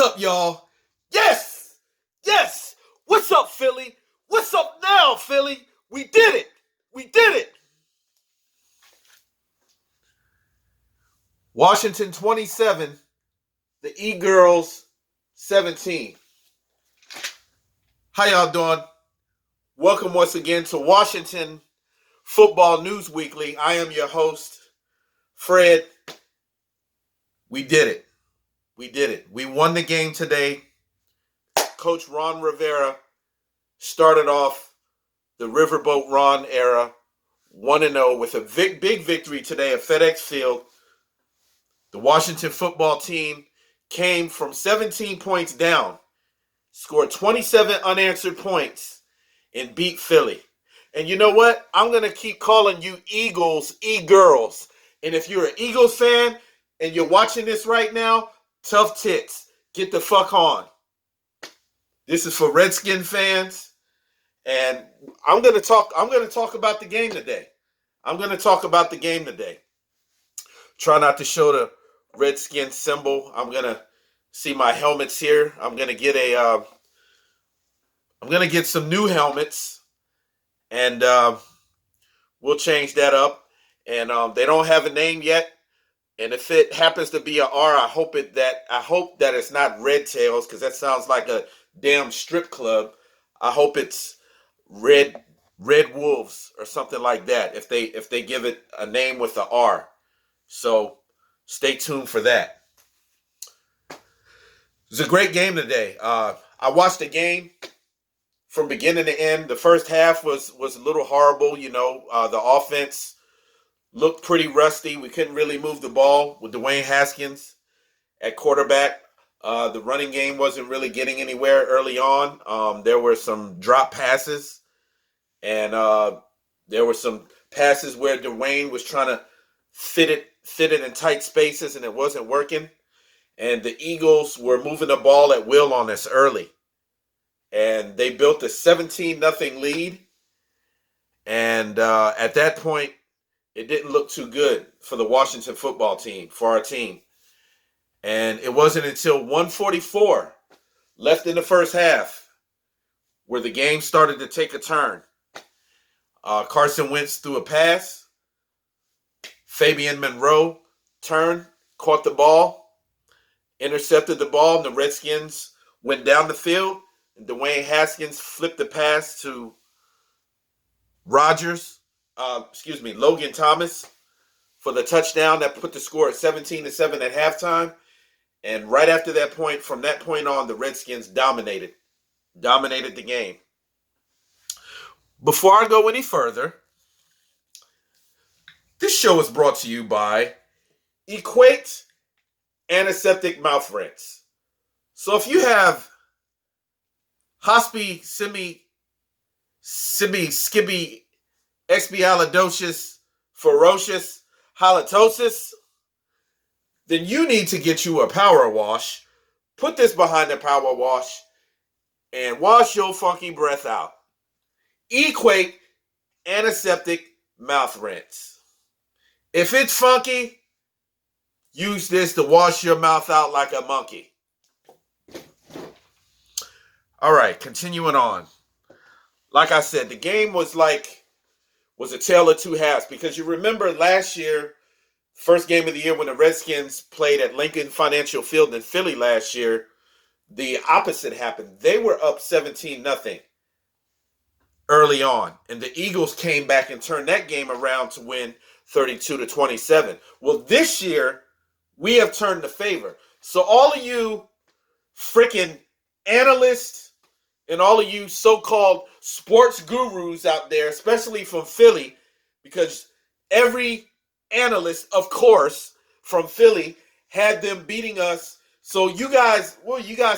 up, y'all? Yes! Yes! What's up, Philly? What's up now, Philly? We did it! We did it! Washington 27, the E-Girls 17. How y'all doing? Welcome once again to Washington Football News Weekly. I am your host, Fred. We did it. We did it. We won the game today. Coach Ron Rivera started off the Riverboat Ron era 1-0 with a big victory today at FedEx Field. The Washington football team came from 17 points down, scored 27 unanswered points, and beat Philly. And you know what? I'm going to keep calling you Eagles, E-Girls. And if you're an Eagles fan and you're watching this right now, tough tits. Get the fuck on. This is for Redskin fans. And I'm going to talk about the game today. Try not to show the Redskin symbol. I'm going to see my helmets here. I'm going to get some new helmets, and we'll change that up. And they don't have a name yet. And if it happens to be an R, I hope that it's not Red Tails, because that sounds like a damn strip club. I hope it's Red Wolves or something like that, if they give it a name with an R. So stay tuned for that. It was a great game today. I watched the game from beginning to end. The first half was a little horrible. The offense looked pretty rusty. We couldn't really move the ball with Dwayne Haskins at quarterback. The running game wasn't really getting anywhere early on. There were some drop passes, and there were some passes where Dwayne was trying to fit it in tight spaces, and it wasn't working. And the Eagles were moving the ball at will on us early. And they built a 17-0 lead. And at that point, it didn't look too good for the Washington football team, for our team. And it wasn't until 1:44 left in the first half where the game started to take a turn. Carson Wentz threw a pass. Fabian Monroe turned, caught the ball, intercepted the ball, and the Redskins went down the field. And Dwayne Haskins flipped the pass to Logan Thomas for the touchdown that put the score at 17-7 at halftime. And right after that point, from that point on, the Redskins dominated the game. Before I go any further, this show is brought to you by Equate Antiseptic Mouth Rinse. So if you have Hospi, Skibby, Expialidocious, Ferocious, Halitosis, then you need to get you a power wash. Put this behind the power wash and wash your funky breath out. Equate Antiseptic Mouth Rinse. If it's funky, use this to wash your mouth out like a monkey. All right, continuing on. Like I said, the game was a tale of two halves, because you remember last year, first game of the year when the Redskins played at Lincoln Financial Field in Philly last year, the opposite happened. They were up 17-0 early on, and the Eagles came back and turned that game around to win 32-27. Well, this year, we have turned the favor. So all of you freaking analysts and all of you so-called sports gurus out there, especially from Philly, because every analyst, of course, from Philly had them beating us. So you guys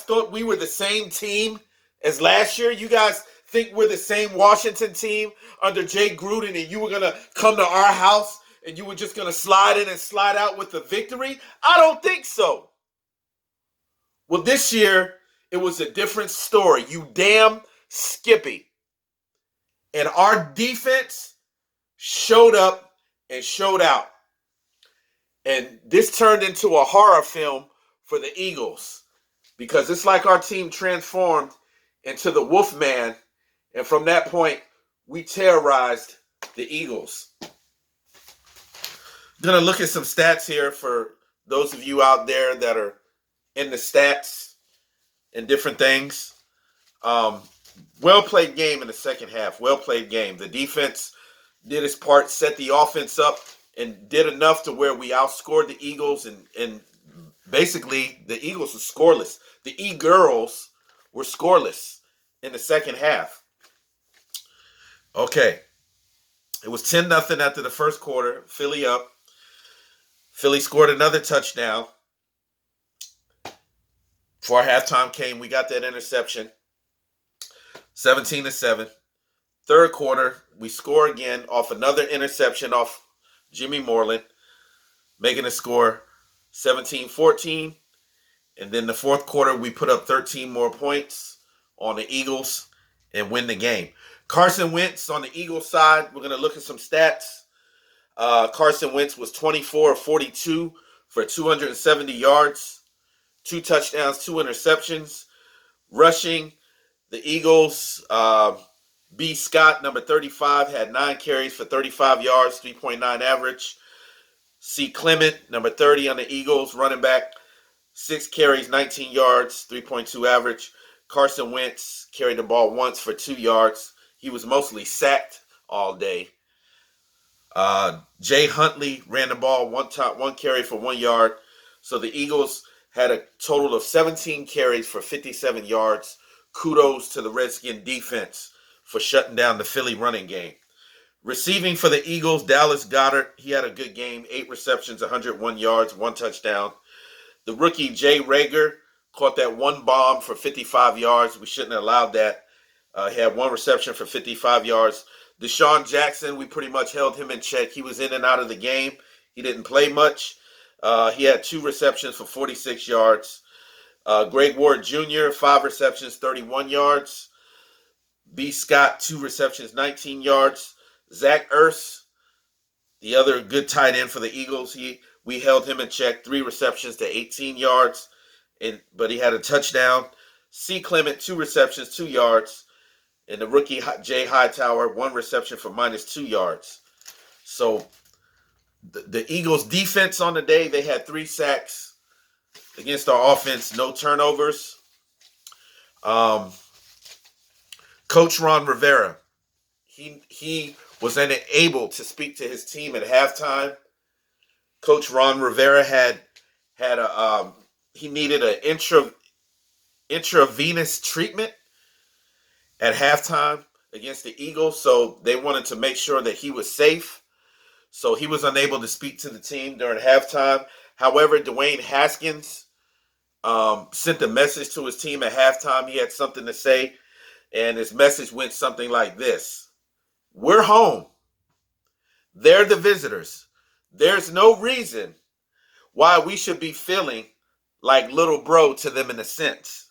thought we were the same team as last year? You guys think we're the same Washington team under Jay Gruden, and you were going to come to our house and you were just going to slide in and slide out with the victory? I don't think so. Well, this year, it was a different story. You damn Skippy. And our defense showed up and showed out. And this turned into a horror film for the Eagles. because it's like our team transformed into the Wolfman, and from that point, we terrorized the Eagles. Gonna look at some stats here for those of you out there that are in the stats and different things. Um, well played game in the second half. Well played game. The defense did its part, set the offense up, and did enough to where we outscored the Eagles. And basically, the Eagles were scoreless. The E-Girls were scoreless in the second half. Okay. It was 10-0 after the first quarter. Philly up. Philly scored another touchdown. Before halftime came, we got that interception. 17-7. Third quarter, we score again off another interception off Jimmy Moreland, making the score 17-14. And then the fourth quarter, we put up 13 more points on the Eagles and win the game. Carson Wentz on the Eagles side, we're going to look at some stats. Carson Wentz was 24 of 42 for 270 yards, 2 touchdowns, 2 interceptions. Rushing, the Eagles, B. Scott, number 35, had 9 carries for 35 yards, 3.9 average. C. Clement, number 30 on the Eagles, running back, 6 carries, 19 yards, 3.2 average. Carson Wentz carried the ball once for 2 yards. He was mostly sacked all day. Jay Huntley ran the ball one carry for 1 yard. So the Eagles had a total of 17 carries for 57 yards. Kudos to the Redskin defense for shutting down the Philly running game. Receiving for the Eagles, Dallas Goedert, he had a good game. 8 receptions, 101 yards, 1 touchdown. The rookie Jay Rager caught that one bomb for 55 yards. We shouldn't have allowed that. He had 1 reception for 55 yards. Deshaun Jackson, we pretty much held him in check. He was in and out of the game. He didn't play much. He had 2 receptions for 46 yards. Greg Ward Jr., 5 receptions, 31 yards. B. Scott, 2 receptions, 19 yards. Zach Ertz, the other good tight end for the Eagles, we held him in check, 3 receptions to 18 yards, but he had a touchdown. C. Clement, 2 receptions, 2 yards. And the rookie Jay Hightower, 1 reception for -2 yards. So the Eagles' defense on the day, they had 3 sacks against our offense, no turnovers. Coach Ron Rivera, he was unable to speak to his team at halftime. Coach Ron Rivera had he needed an intravenous treatment at halftime against the Eagles, so they wanted to make sure that he was safe. So he was unable to speak to the team during halftime. However, Dwayne Haskins sent a message to his team at halftime. He had something to say, and his message went something like this: "We're home. They're the visitors. There's no reason why we should be feeling like little bro to them in a sense.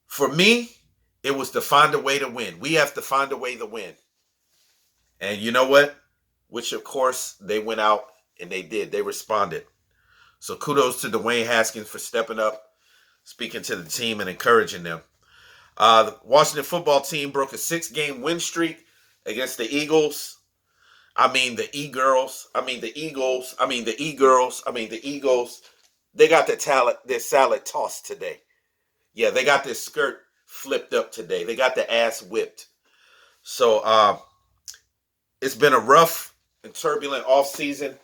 For me, it was to find a way to win. We have to find a way to win." And you know what? Which, of course, they went out and they did. They responded. So kudos to Dwayne Haskins for stepping up, speaking to the team, and encouraging them. The Washington football team broke a 6-game win streak against the Eagles. I mean the E-Girls. I mean the Eagles. I mean the E-Girls. I mean the Eagles. They got their salad tossed today. Yeah, they got their skirt flipped up today. They got the ass whipped. So it's been a rough and turbulent offseason.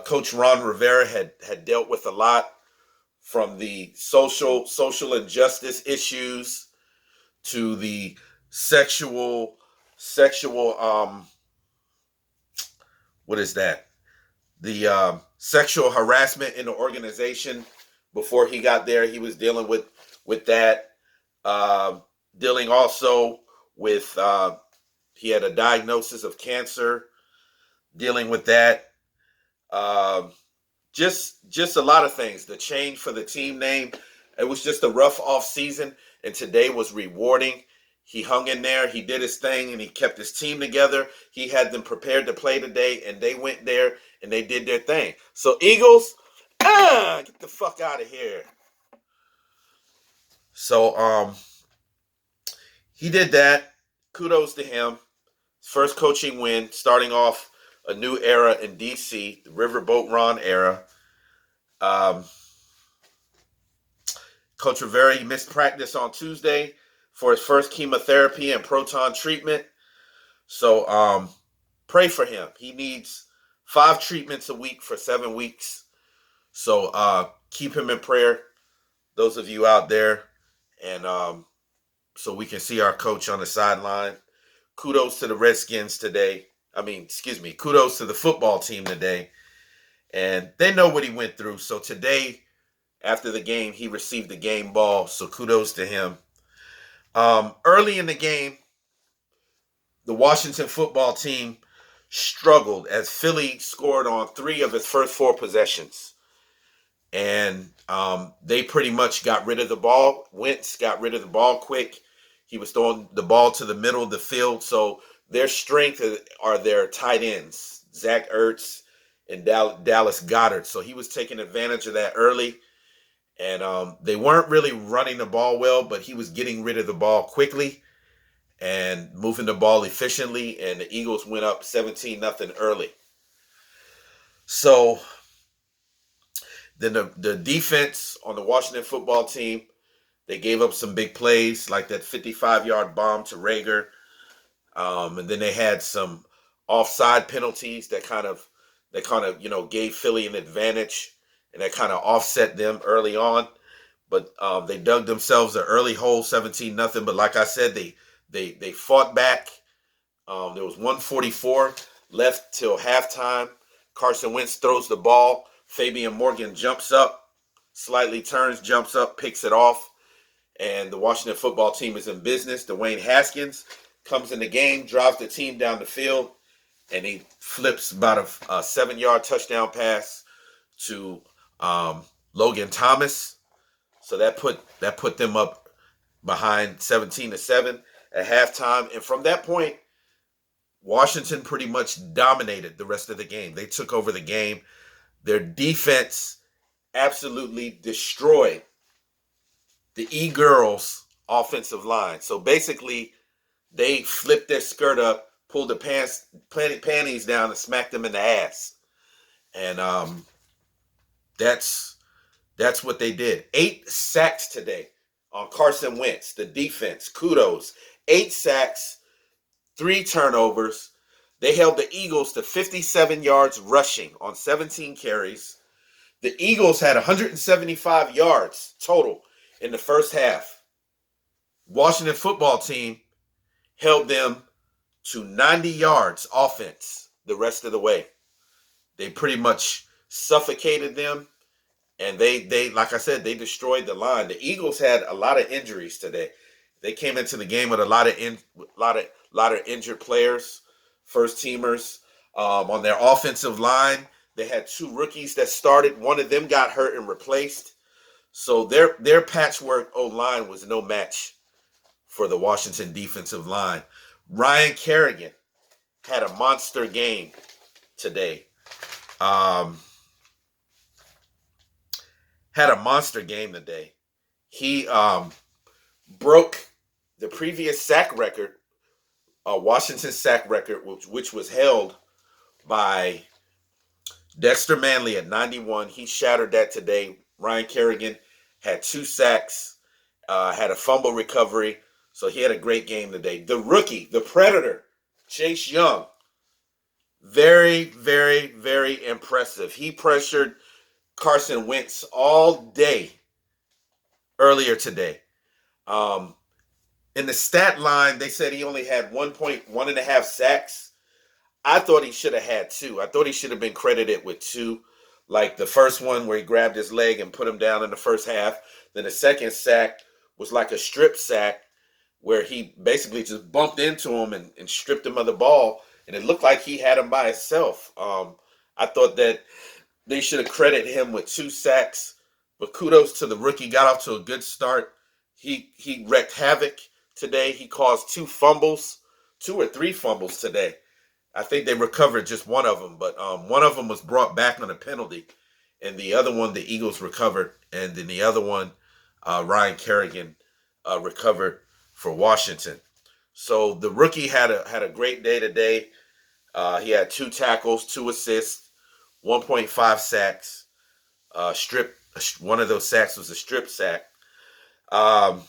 Coach Ron Rivera had dealt with a lot, from the social injustice issues to the sexual what is that? The sexual harassment in the organization. Before he got there, he was dealing with that. Dealing also with he had a diagnosis of cancer. Dealing with that. Just a lot of things. The change for the team name. It was just a rough off season, and today was rewarding. He hung in there. He did his thing, and he kept his team together. He had them prepared to play today, and they went there and they did their thing. So Eagles, get the fuck out of here. So he did that. Kudos to him. First coaching win, starting off a new era in DC, the Riverboat Ron era. Um, Coach Rivera missed practice on Tuesday for his first chemotherapy and proton treatment. So pray for him. He needs 5 treatments a week for 7 weeks. So keep him in prayer, those of you out there, and so we can see our coach on the sideline. Kudos to the Redskins today. Kudos to the football team today. And they know what he went through. So today, after the game, he received the game ball. So kudos to him. Early in the game, the Washington football team struggled as Philly scored on 3 of its first 4 possessions. And they pretty much got rid of the ball. Wentz got rid of the ball quick. He was throwing the ball to the middle of the field. So their strength are their tight ends, Zach Ertz and Dallas Goedert. So he was taking advantage of that early. And they weren't really running the ball well, but he was getting rid of the ball quickly and moving the ball efficiently. And the Eagles went up 17-0 early. So then the defense on the Washington football team, they gave up some big plays like that 55-yard bomb to Rager. And then they had some offside penalties that kind of gave Philly an advantage, and that kind of offset them early on. But they dug themselves an early hole, 17-0. But like I said, they fought back. There was 1:44 left till halftime. Carson Wentz throws the ball. Fabian Morgan jumps up, slightly turns, jumps up, picks it off. And the Washington football team is in business. Dwayne Haskins comes in the game, drives the team down the field, and he flips about a 7-yard touchdown pass to Logan Thomas. So that put them up behind 17-7 at halftime. And from that point, Washington pretty much dominated the rest of the game. They took over the game. Their defense absolutely destroyed the E-Girls offensive line. So basically, they flipped their skirt up, pulled the panties down, and smacked them in the ass. And that's what they did. 8 sacks today on Carson Wentz, the defense. Kudos. 8 sacks, 3 turnovers. They held the Eagles to 57 yards rushing on 17 carries. The Eagles had 175 yards total in the first half. Washington football team held them to 90 yards offense the rest of the way. They pretty much suffocated them, and they like I said, they destroyed the line. The Eagles had a lot of injuries today. They came into the game with a lot of injured players, first teamers on their offensive line. They had 2 rookies that started. One of them got hurt and replaced. So their patchwork O-line was no match for the Washington defensive line. Ryan Kerrigan had a monster game today. He broke the previous sack record, Washington sack record, which was held by Dexter Manley at 91. He shattered that today. Ryan Kerrigan had 2 sacks, had a fumble recovery, so he had a great game today. The rookie, the Predator, Chase Young, very, very, very impressive. He pressured Carson Wentz all day earlier today. In the stat line, they said he only had 1.1.5 sacks. I thought he should have had 2. I thought he should have been credited with 2. Like the first one where he grabbed his leg and put him down in the first half. Then the second sack was like a strip sack where he basically just bumped into him and stripped him of the ball. And it looked like he had him by himself. I thought that they should have credited him with 2 sacks. But kudos to the rookie. Got off to a good start. He wreaked havoc today. He caused 2 fumbles, 2 or 3 fumbles today. I think they recovered just one of them, but one of them was brought back on a penalty, and the other one the Eagles recovered, and then the other one Ryan Kerrigan recovered for Washington. So the rookie had a great day today. He had 2 tackles, 2 assists, 1.5 sacks. Strip. One of those sacks was a strip sack. Um,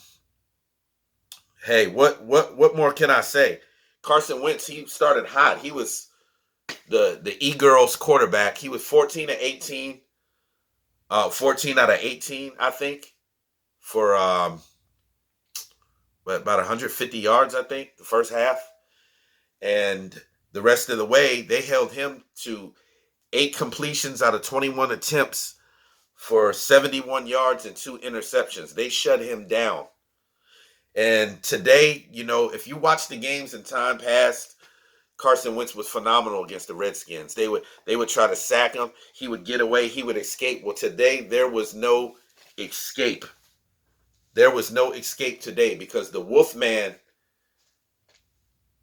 hey, what more can I say? Carson Wentz, he started hot. He was the E-Girls quarterback. He was 14 to 18, 14 out of 18, I think, for about 150 yards, I think, the first half. And the rest of the way, they held him to 8 completions out of 21 attempts for 71 yards and 2 interceptions. They shut him down. And today, if you watch the games in time past, Carson Wentz was phenomenal against the Redskins. They would try to sack him. He would get away. He would escape. Well, today there was no escape. There was no escape today because the Wolfman,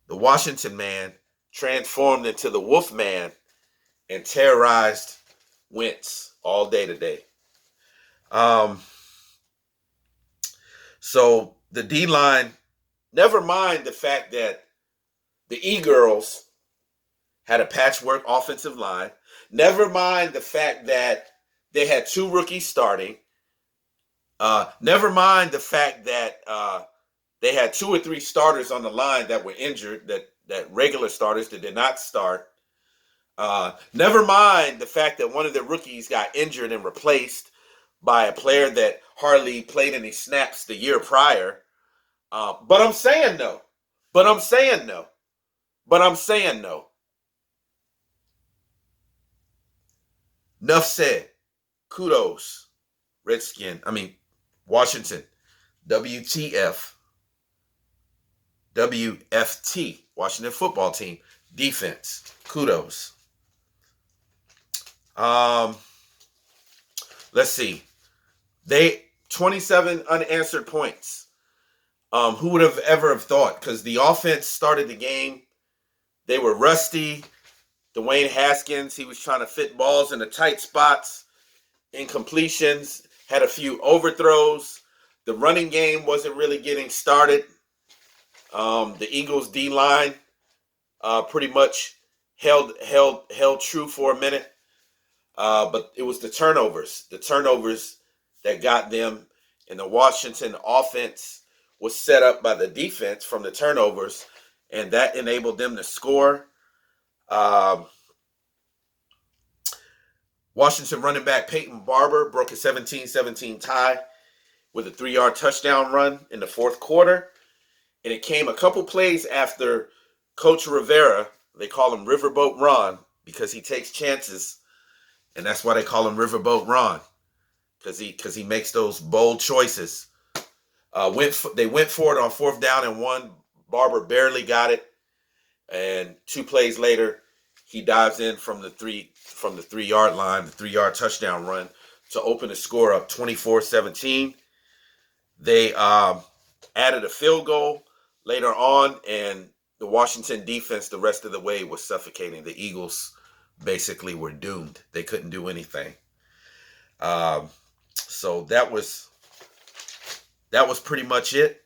the Washington man, transformed into the Wolfman and terrorized Wentz all day today. So the D-line, never mind the fact that the E-Girls had a patchwork offensive line. Never mind the fact that they had 2 rookies starting. Never mind the fact that they had 2 or 3 starters on the line that were injured, that regular starters that did not start. Never mind the fact that one of the rookies got injured and replaced by a player that hardly played any snaps the year prior. But I'm saying no. But I'm saying no. But I'm saying no. Enough said. Kudos. Washington. WTF. WFT. Washington football team. Defense. Kudos. Let's see. They 27 unanswered points. Who would have ever have thought? Because the offense started the game. They were rusty. Dwayne Haskins, he was trying to fit balls into tight spots. Incompletions. Had a few overthrows. The running game wasn't really getting started. The Eagles D-line pretty much held true for a minute. But it was the turnovers that got them. And the Washington offense was set up by the defense from the turnovers, and that enabled them to score. Washington running back Peyton Barber broke a 17-17 tie with a 3-yard touchdown run in the fourth quarter. And it came a couple plays after Coach Rivera. They call him Riverboat Ron because he takes chances. And that's why they call him Riverboat Ron, because he makes those bold choices. They went for it on 4th down and 1. Barber barely got it, and 2 plays later, he dives in from the 3-yard line, the 3-yard touchdown run to open the score up 24-17. They added a field goal later on, and the Washington defense the rest of the way was suffocating. The Eagles basically were doomed. They couldn't do anything. So that was pretty much it.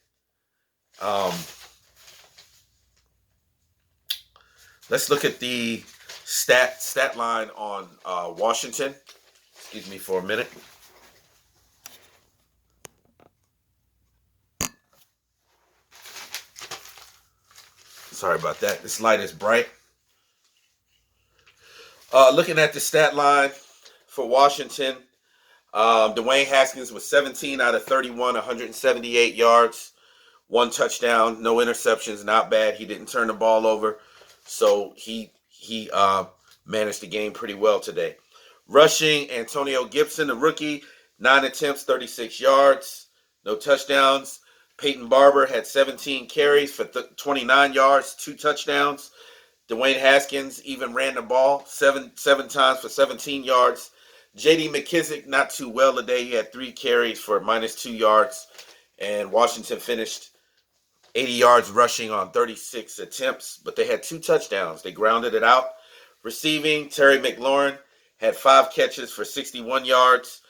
Let's look at the stat line on Washington. Excuse me for a minute. Sorry about that. This light is bright. Looking at the stat line for Washington, Dwayne Haskins was 17 out of 31, 178 yards, 1 touchdown, no interceptions, not bad. He didn't turn the ball over, so he managed the game pretty well today. Rushing, Antonio Gibson, the rookie, 9 attempts, 36 yards, no touchdowns. Peyton Barber had 17 carries for 29 yards, 2 touchdowns. Dwayne Haskins even ran the ball seven times for 17 yards. J.D. McKissick, not too well today. He had 3 carries for -2 yards. And Washington finished 80 yards rushing on 36 attempts, but they had 2 touchdowns. They grounded it out. Receiving, Terry McLaurin had 5 catches for 61 yards.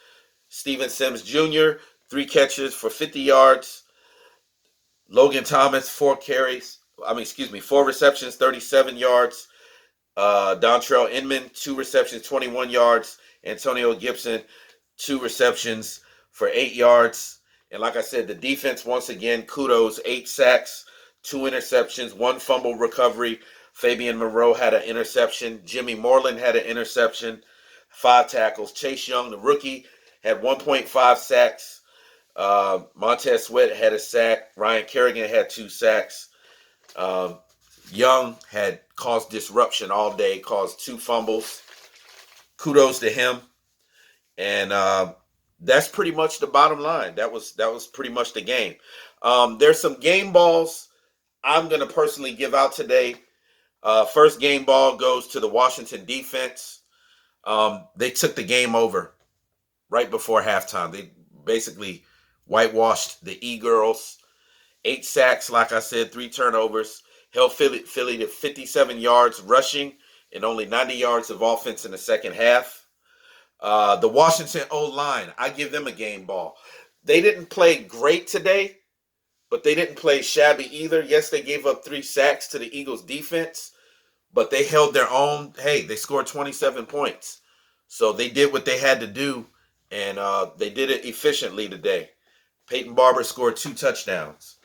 Steven Sims Jr., 3 catches for 50 yards. Logan Thomas, 4 receptions, 37 yards. Dontrell Inman, 2 receptions, 21 yards. Antonio Gibson, 2 receptions for 8 yards. And like I said, the defense, once again, kudos, 8 sacks, 2 interceptions, 1 fumble recovery. Fabian Moreau had an interception. Jimmy Moreland had an interception, 5 tackles. Chase Young, the rookie, had 1.5 sacks. Montez Sweat had a sack. Ryan Kerrigan had 2 sacks. Um, Young had caused disruption all day, caused 2 fumbles. Kudos to him. And that's pretty much the bottom line. That was pretty much the game. There's some game balls I'm gonna personally give out today. First game ball goes to the Washington defense. They took the game over right before halftime. They basically whitewashed the E-Girls. 8 sacks, like I said, 3 turnovers. Held Philly to 57 yards rushing and only 90 yards of offense in the second half. The Washington O-line, I give them a game ball. They didn't play great today, but they didn't play shabby either. Yes, they gave up 3 sacks to the Eagles defense, but they held their own. Hey, they scored 27 points. So they did what they had to do, and they did it efficiently today. Peyton Barber scored 2 touchdowns.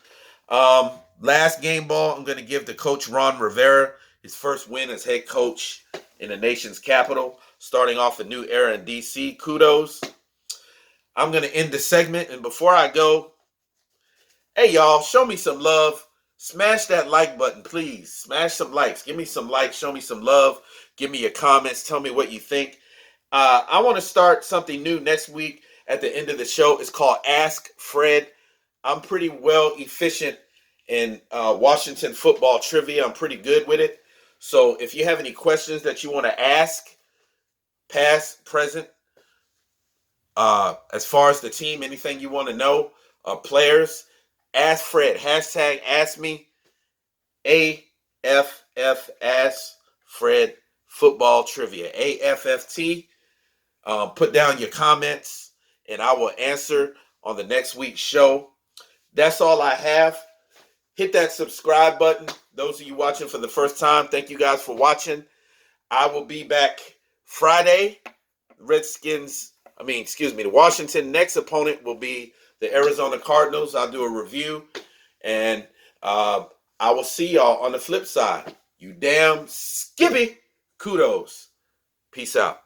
Last game ball, I'm going to give to Coach Ron Rivera his first win as head coach in the nation's capital, starting off a new era in D.C. Kudos. I'm going to end the segment, and before I go, hey, y'all, show me some love. Smash that like button, please. Smash some likes. Give me some likes. Show me some love. Give me your comments. Tell me what you think. I want to start something new next week at the end of the show. It's called Ask Fred. I'm pretty well efficient in Washington football trivia. I'm pretty good with it. So if you have any questions that you want to ask, past, present, as far as the team, anything you want to know, players, ask Fred. Hashtag ask me. AFF Ask Fred Football Trivia. AFFT. Put down your comments and I will answer on the next week's show. That's all I have. Hit that subscribe button. Those of you watching for the first time, thank you guys for watching. I will be back Friday. The Washington next opponent will be the Arizona Cardinals. I'll do a review, and I will see y'all on the flip side. You damn skippy. Kudos. Peace out.